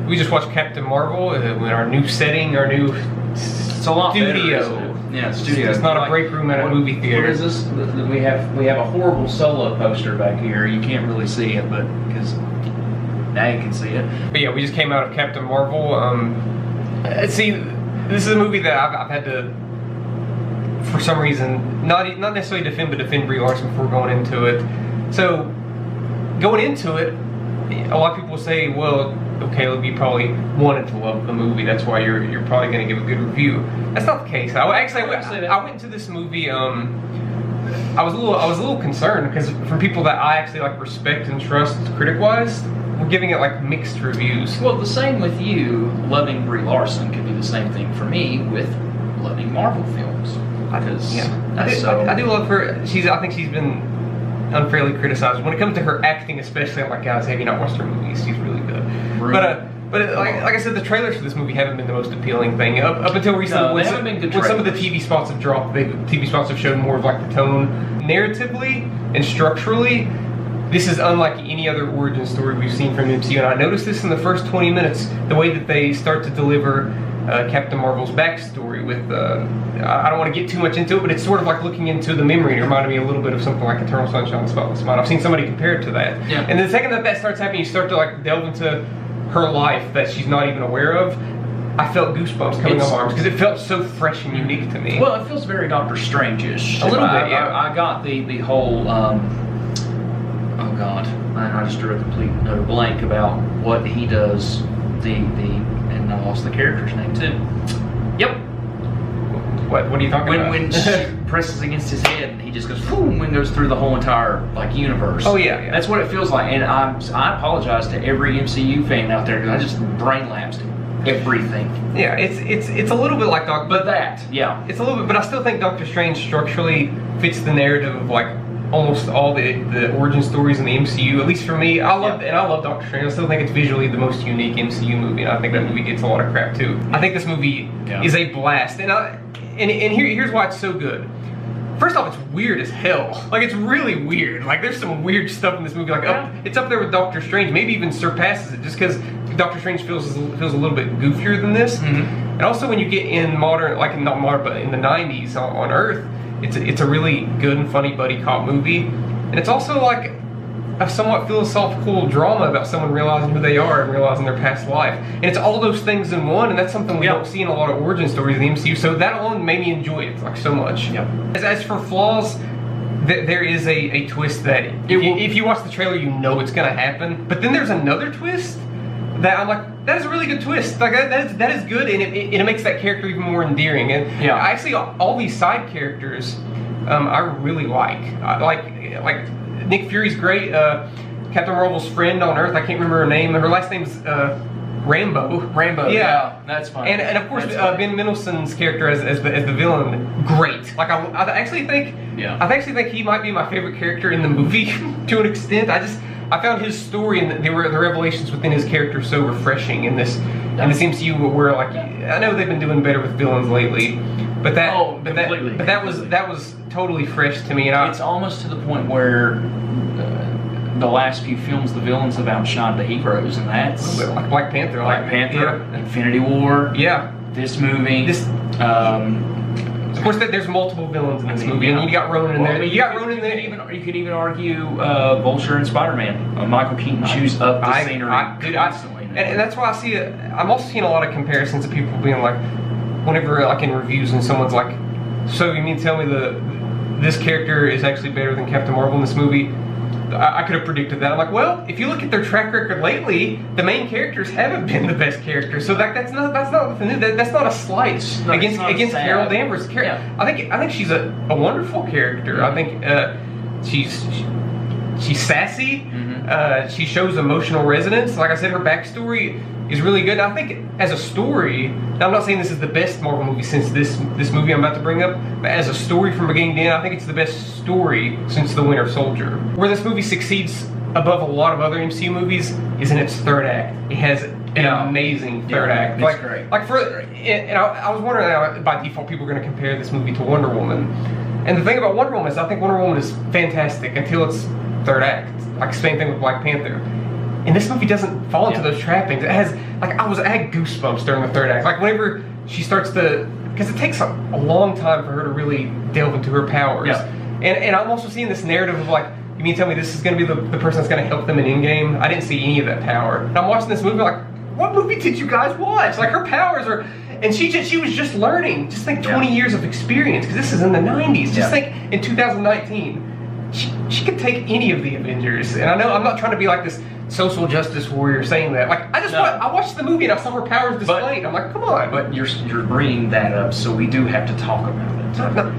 we just watched Captain Marvel in our new setting, our new It's a lot better, studio. isn't it? Yeah, studio. It's not a break room at a movie theater. What is this? We have a horrible Solo poster back here. You can't really see it, but because now you can see it. But yeah, we just came out of Captain Marvel. See, this is a movie that I've had to, for some reason, not necessarily defend Brie Larson before going into it. So, going into it, a lot of people say, well, okay, you probably wanted to love the movie. That's why you're probably going to give a good review. That's not the case. I went into this movie. I was a little concerned because from people that I actually like respect and trust critic-wise, we're giving it like mixed reviews. Well, the same with you loving Brie Larson could be the same thing for me with loving Marvel films. I do love her. I think she's been unfairly criticized when it comes to her acting, especially. I'm like, guys, have you not watched her movies? She's really good. But like I said, the trailers for this movie haven't been the most appealing thing up until recently. No, they haven't been good when some of the trailers. TV spots have dropped, TV spots have shown more of like the tone, narratively and structurally. This is unlike any other origin story we've seen from MCU, and I noticed this in the first 20 minutes, the way that they start to deliver Captain Marvel's backstory with, I don't want to get too much into it, but it's sort of like looking into the memory, and it reminded me a little bit of something like Eternal Sunshine of the Spotless Mind. I've seen somebody compare it to that. Yeah. And the second that starts happening, you start to like delve into her life that she's not even aware of. I felt goosebumps coming up my arms because it felt so fresh and unique to me. Well, it feels very Doctor Strange-ish. A little bit, yeah. I got the whole, oh God, I just drew a complete utter blank about what he does, and I lost the character's name too. Yep. What are you talking about? When she presses against his head and he just goes boom and goes through the whole entire like universe. Oh yeah. That's what it feels like, and I apologize to every MCU fan out there because I just brain lapsed everything. Yeah, it's a little bit like It's a little bit, but I still think Doctor Strange structurally fits the narrative of like almost all the origin stories in the MCU. At least for me, I love Doctor Strange. I still think it's visually the most unique MCU movie, and I think that movie gets a lot of crap too. I think this movie is a blast, and here's why it's so good. First off, it's weird as hell. Like, it's really weird. Like, there's some weird stuff in this movie. Like, it's up there with Doctor Strange. Maybe even surpasses it, just because Doctor Strange feels a little bit goofier than this. Mm-hmm. And also, when you get in modern, like not modern, but in the '90s on Earth, it's a really good and funny buddy cop movie. And it's also like a somewhat philosophical drama about someone realizing who they are and realizing their past life. And it's all those things in one, and that's something we don't see in a lot of origin stories in the MCU. So that alone made me enjoy it like so much. Yep. As for flaws, there is a twist that if you watch the trailer, you know it's gonna happen. But then there's another twist that I'm like, that is a really good twist. Like that is good, and it makes that character even more endearing. And actually, all these side characters, I really like. Like Nick Fury's great. Captain Marvel's friend on Earth, I can't remember her name. Her last name's Rambo. Yeah, that's fine. And of course, Ben Mendelsohn's character as the villain, great. Like I actually think he might be my favorite character in the movie to an extent. I found his story and the revelations within his character so refreshing in this MCU, where like I know they've been doing better with villains lately, but that was totally fresh to me. And it's almost to the point where the last few films, the villains have outshined the heroes, and that's like Black Panther, Infinity War, this movie, Of course, there's multiple villains in this movie, and you got Ronan in there. You could even argue Vulture and Spider-Man. Michael Keaton chews up the scenery constantly. And that's why I'm also seeing a lot of comparisons of people being like, whenever like in reviews and someone's like, so you mean tell me this character is actually better than Captain Marvel in this movie? I could have predicted that. I'm like, well, if you look at their track record lately, the main characters haven't been the best characters. So that's not a slight against Carol Danvers. I think she's a wonderful character. I think she's sassy. Mm-hmm. She shows emotional resonance. Like I said, her backstory is really good. And I think as a story, now I'm not saying this is the best Marvel movie since this movie I'm about to bring up, but as a story from beginning to end, I think it's the best story since The Winter Soldier. Where this movie succeeds above a lot of other MCU movies is in its third act. It has an amazing third act. It's great. And I was wondering, by default, people are going to compare this movie to Wonder Woman. And the thing about Wonder Woman is I think Wonder Woman is fantastic until its third act. Like same thing with Black Panther. And this movie doesn't fall into Yeah. those trappings. It has, like, I had goosebumps during the third act. Like, whenever she starts to, because it takes a long time for her to really delve into her powers. Yeah. And I'm also seeing this narrative of, like, you mean tell me this is going to be the person that's going to help them in Endgame? I didn't see any of that power. And I'm watching this movie like, what movie did you guys watch? Like, her powers are, and she was just learning. Just think 20 years of experience, because this is in the 90s. Just think in 2019. She could take any of the Avengers, and I know I'm not trying to be like this social justice warrior saying that. Like, I watched the movie and I saw her powers displayed. I'm like, come on. But you're bringing that up, so we do have to talk about it.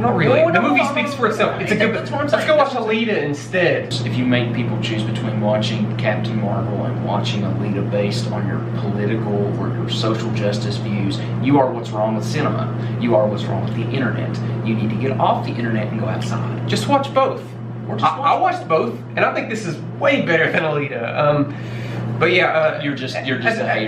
Not really. No, the no, movie no, speaks no. for itself. It's a good. That's what I'm Let's saying. go watch Alita instead. If you make people choose between watching Captain Marvel and watching Alita based on your political or your social justice views, you are what's wrong with cinema. You are what's wrong with the internet. You need to get off the internet and go outside. Just watch both. Or just I watched both, and I think this is way better than Alita. But yeah, You're just a hater.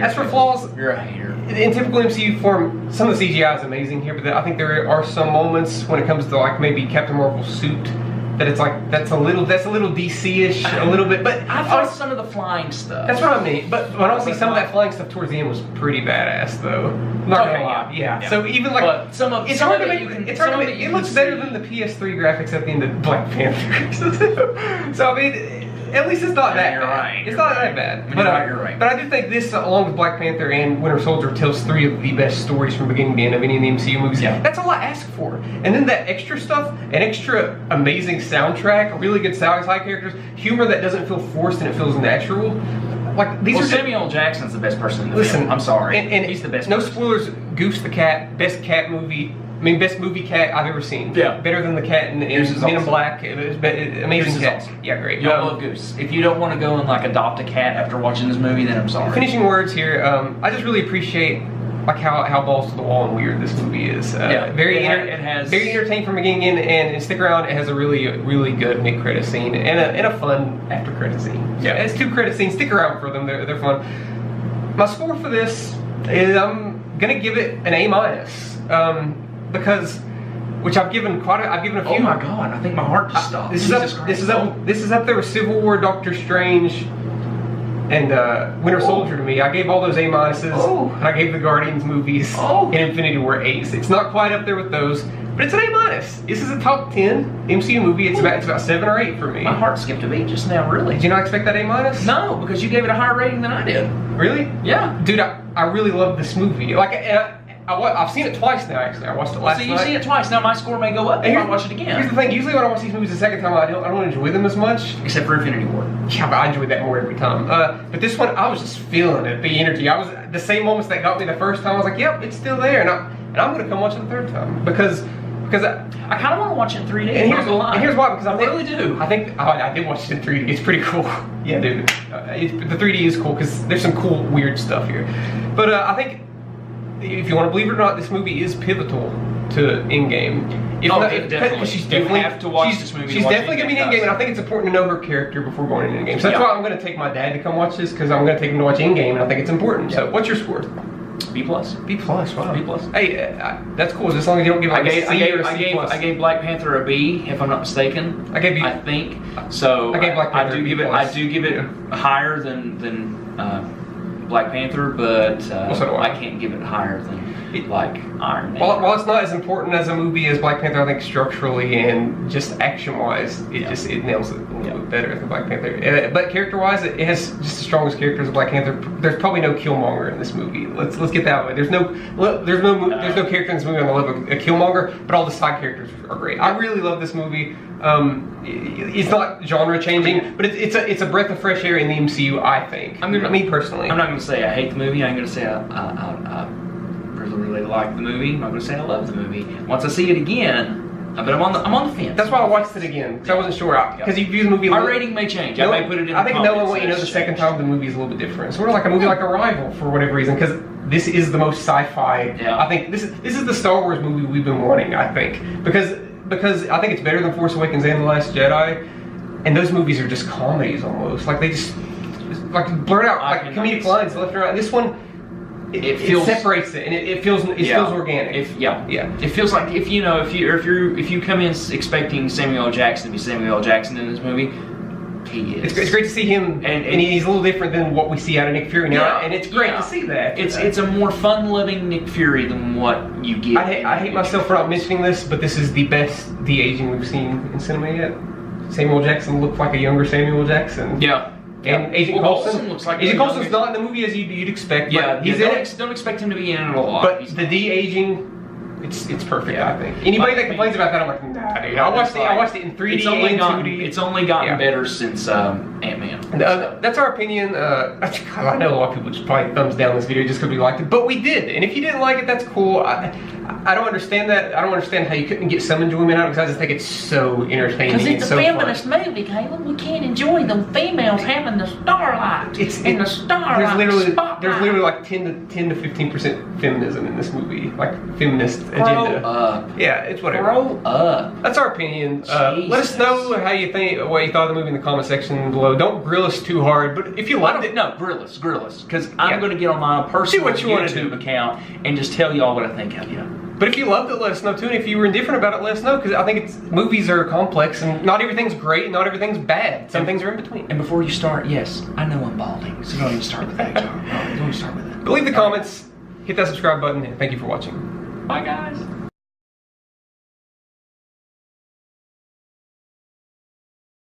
As for flaws, You're a hater. in typical MCU form, some of the CGI is amazing here, but I think there are some moments when it comes to, like, maybe Captain Marvel's suit that it's like that's a little DC-ish, a little bit. But I thought some of the flying stuff. that's what I mean. But honestly, some of that flying stuff towards the end was pretty badass, though. I'm not Okay, gonna lie. yeah. So even like, But some of- it's some hard of to it make. you can- It's hard to some of make. it you It can looks better see. than the PS3 graphics at the end of Black Panther. So I mean, at least it's not that You're bad. right, It's you're not right. that bad. You're But right, you're right. But I do think this, along with Black Panther and Winter Soldier, tells three of the best stories from beginning to end of any of the MCU movies. Yeah. That's all I ask for. And then that extra stuff, an extra amazing soundtrack, really good side characters, humor that doesn't feel forced and it feels natural. Like, these Well, are Samuel L. Jackson's the best person in the Listen, film. I'm sorry. And he's the best. No person. spoilers. Goose the cat, best cat movie. I mean, best movie cat I've ever seen. Yeah. Better than the cat in Goose is Men in awesome. Black. It was amazing Goose is cat. awesome. Yeah, great. You'll love Goose. If you don't want to go and like adopt a cat after watching this movie, then I'm sorry. Finishing words here. I just really appreciate like how balls to the wall and weird this movie is. Very it has very entertaining from beginning in, and stick around. It has a really good mid credit scene and a fun after credit scene. Yeah. It's 2 credit scenes. Stick around for them. They're fun. My score for this is I'm gonna give it an A-, because I've given a few. Oh my God! I think my heart just stopped. This Jesus is Christ. up there with Civil War, Doctor Strange, and Winter Soldier to me. I gave all those A-. Oh. And I gave the Guardians movies Oh. and Infinity War A's. It's not quite up there with those, but it's an A-. This is a top 10 MCU movie. It's about 7 or 8 for me. My heart skipped a beat just now. Really? Did you not expect that A-? No, because you gave it a higher rating than I did. Really? Yeah. Dude, I really love this movie. Like, and I've seen it twice now. Actually, I watched it last So night. you see it twice. Now my score may go up if I watch it Here's again. the thing. Usually when I watch these movies the second time, I don't enjoy them as much. Except for Infinity War. Yeah, but I enjoy that more every time. But this one, I was just feeling it, the energy. I was the same moments that got me the first time. I was like, yep, it's still there, and I'm gonna come watch it the third time because I kind of want to watch it in 3D. and here's why, because I really do. I think I did watch it in 3D. It's pretty cool. Yeah, dude. The 3D is cool because there's some cool weird stuff here. But I think if you want to believe it or not, this movie is pivotal to Endgame. Definitely. She's You definitely have to watch this movie. She's to watch definitely gonna be in Endgame. Endgame, and I think it's important to know her character before going into Endgame. So that's Yeah. why I'm gonna take my dad to come watch this, because I'm gonna take him to watch Endgame, and I think it's important. So Yeah. what's your score? B+. B+. Wow. B+. Hey, that's cool. As long as you don't give like a C or a C+. I gave Black Panther a B, if I'm not mistaken. I gave you. I think so. I gave Black Panther I a do B+. give it higher than Black Panther, but Well, so do I. I can't give it higher than like Iron Man. While it's not as important as a movie as Black Panther, I think structurally and just action-wise, it nails it a little bit better than Black Panther. But character-wise, it has just the strongest characters of Black Panther. There's probably no Killmonger in this movie. Let's get that way. There's no character in this movie on the level of a Killmonger, but all the side characters are great. I really love this movie. It's not genre-changing, but it's a breath of fresh air in the MCU. I think. Me personally. I'm not going to say I hate the movie. I'm going to say I really like the movie. I'm not going to say I love the movie. Once I see it again, but I'm on the fence. That's why I watched it again, because I wasn't sure. Because you view the movie. My rating may change. I may put it in. I think the knowing comments what you know that the it's second changed. time the movie is a little bit different. Sort of like a movie like Arrival for whatever reason, because this is the most sci-fi. Yeah. I think this is the Star Wars movie we've been wanting. I think because I think it's better than Force Awakens and The Last Jedi, and those movies are just comedies almost. Like they just like blurt out like comedic lines left and right. This one. It feels separates it, and it feels organic. It feels like if you come in expecting Samuel L. Jackson to be Samuel L. Jackson in this movie, He is. It's great to see him, and he's a little different than what we see out of Nick Fury now, and it's great to see that. It's a more fun-loving Nick Fury than what you get. I hate myself for not mentioning this, but this is the best de-aging we've seen in cinema yet. Samuel Jackson looked like a younger Samuel Jackson. Yeah. And Agent Coulson looks like Agent Coulson's not in the movie as you'd expect. Yeah, he's in it. Don't expect him to be in it a lot. But the de-aging, it's perfect. I think anybody that complains about that, I'm like, nah, dude. I watched it in 3D and 2D. It's only gotten better since Ant-Man. That's our opinion. I know a lot of people just probably thumbs down this video just because we liked it, but we did. And if you didn't like it, that's cool. I don't understand that. I don't understand how you couldn't get some enjoyment out of it, because I just think it's so entertaining. Because it's so a feminist movie, Caleb. We can't enjoy the females having the starlight. The starlight. There's literally like 10 to 15% feminism in this movie, like feminist agenda. Grow up. Yeah, it's whatever. Grow up. That's our opinion. Let us know how you think, what you thought of the movie in the comment section below. Don't grill us too hard, but if you liked it, no, grill us, because I'm going to get on my personal YouTube account and just tell y'all what I think of you. But if you loved it, let us know too. And if you were indifferent about it, let us know, because I think movies are complex and not everything's great and not everything's bad. Some things are in between. And before you start, yes, I know I'm balding, so don't even start with that. Don't even start with that. But leave the comments, hit that subscribe button, and thank you for watching. Bye, guys.